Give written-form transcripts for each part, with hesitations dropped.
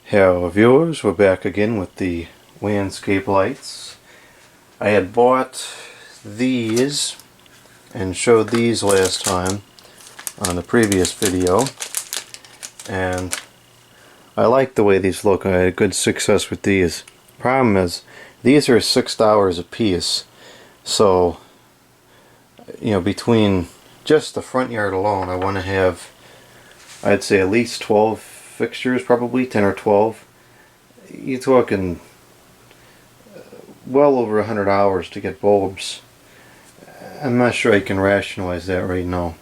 Hello viewers, we're back again with the landscape lights. I had bought these and showed these last time on the previous video, and I like the way these look. I had good success with these. Problem is, these are $6 a piece, so between just the front yard alone I want to have, I'd say, at least 12 fixtures, probably 10 or 12. You're talking well over $100 to get bulbs. I'm not sure I can rationalize that right now.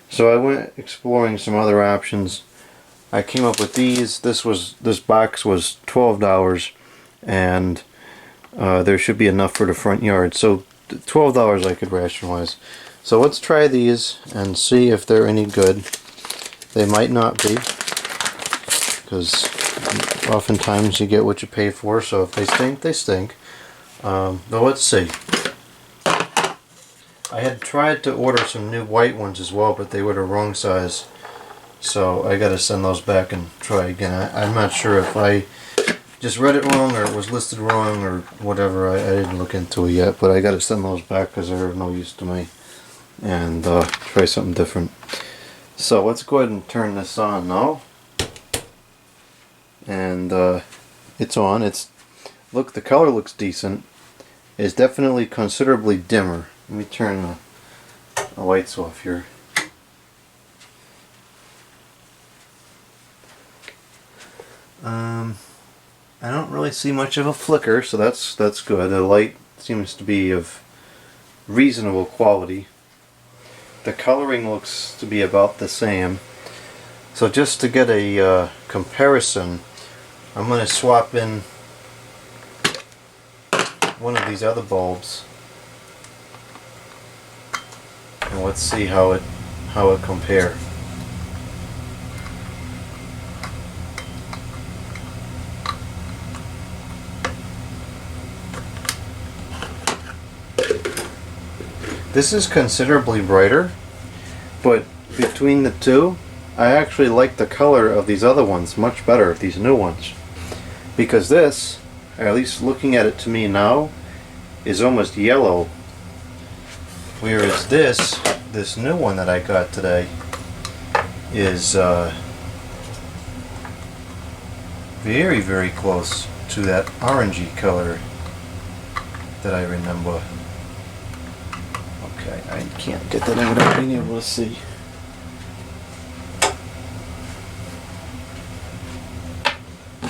So I went exploring some other options. I came up with these. This box was $12, and there should be enough for the front yard. So $12 I could rationalize. So let's try these and see if they're any good. They might not be, because oftentimes you get what you pay for, so if they stink, they stink. But let's see. I had tried to order some new white ones as well, but they were the wrong size, so I gotta send those back and try again. I'm not sure if I just read it wrong or it was listed wrong or whatever. I didn't look into it yet, but I gotta send those back because they're of no use to me, and try something different. So let's go ahead and turn this on now. And it's on. Look, the color looks decent. It's definitely considerably dimmer. Let me turn the lights off here. I don't really see much of a flicker, so that's good. The light seems to be of reasonable quality. The coloring looks to be about the same. So just to get a comparison, I'm going to swap in one of these other bulbs, and let's see how it compares. This is considerably brighter, but between the two, I actually like the color of these other ones much better, these new ones. Because this, or at least looking at it to me now, is almost yellow. Whereas this new one that I got today is very, very close to that orangey color that I remember. Okay, I can't get that out without being able to see.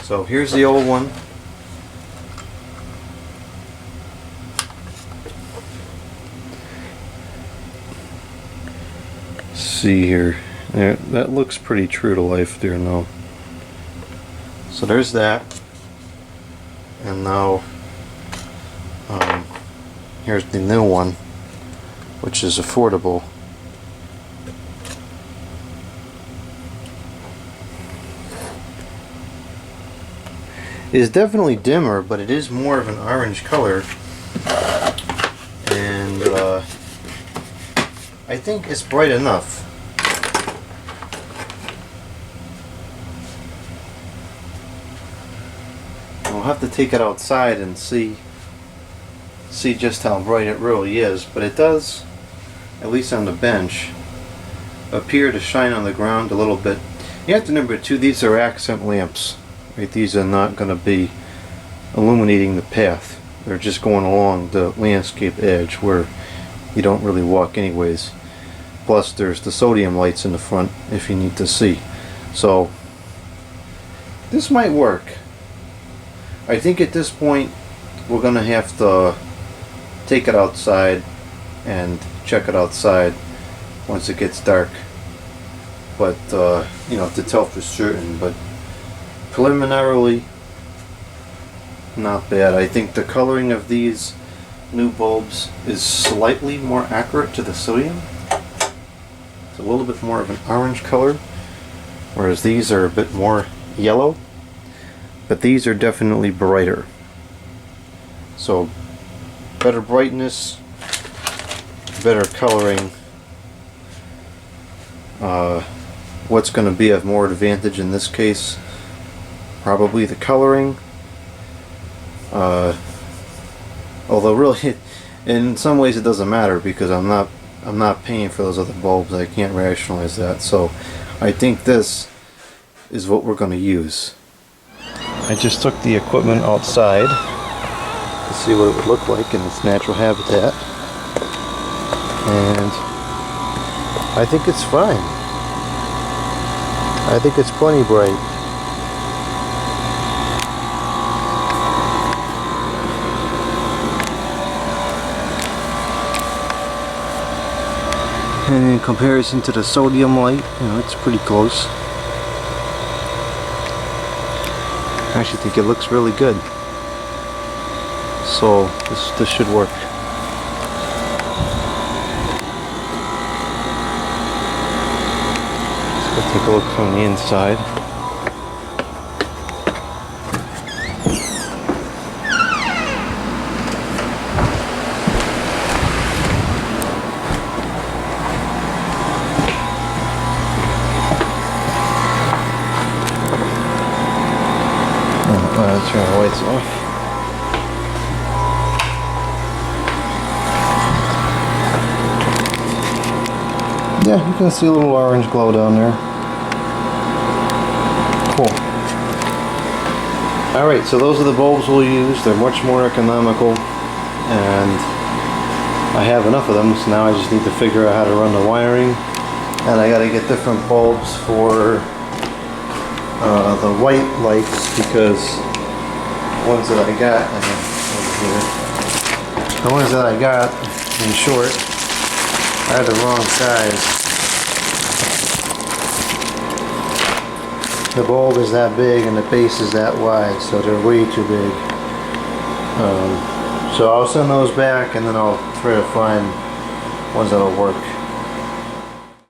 So here's the old one. See here. There, that looks pretty true to life there now. So there's that. And now here's the new one, which is affordable. It is definitely dimmer, but it is more of an orange color, and I think it's bright enough. We'll have to take it outside and see just how bright it really is, but it does, at least on the bench, appear to shine on the ground a little bit. You have to remember too, these are accent lamps. Right, these are not going to be illuminating the path. They're just going along the landscape edge where you don't really walk anyways. Plus there's the sodium lights in the front if you need to see. So this might work. I think at this point we're going to have to take it outside and check it outside once it gets dark. But to tell for certain, but preliminarily, not bad. I think the coloring of these new bulbs is slightly more accurate to the sodium. It's a little bit more of an orange color, whereas these are a bit more yellow. But these are definitely brighter. So, better brightness, better coloring. What's going to be of more advantage in this case probably the coloring. Although really, in some ways it doesn't matter because I'm not paying for those other bulbs. I can't rationalize that. So I think this is what we're going to use. I just took the equipment outside to see what it would look like in its natural habitat, and I think it's fine. I think it's plenty bright. And in comparison to the sodium light, it's pretty close. I actually think it looks really good. So this should work. Let's go take a look from the inside. Turn the lights off. Yeah, you can see a little orange glow down there. Cool. Alright, so those are the bulbs we'll use. They're much more economical, and I have enough of them, so now I just need to figure out how to run the wiring. And I gotta get different bulbs for the white lights, because the ones that I got, over here, the ones that I got, in short, I had the wrong size. The bulb is that big and the base is that wide, so they're way too big. So I'll send those back, and then I'll try to find ones that'll work.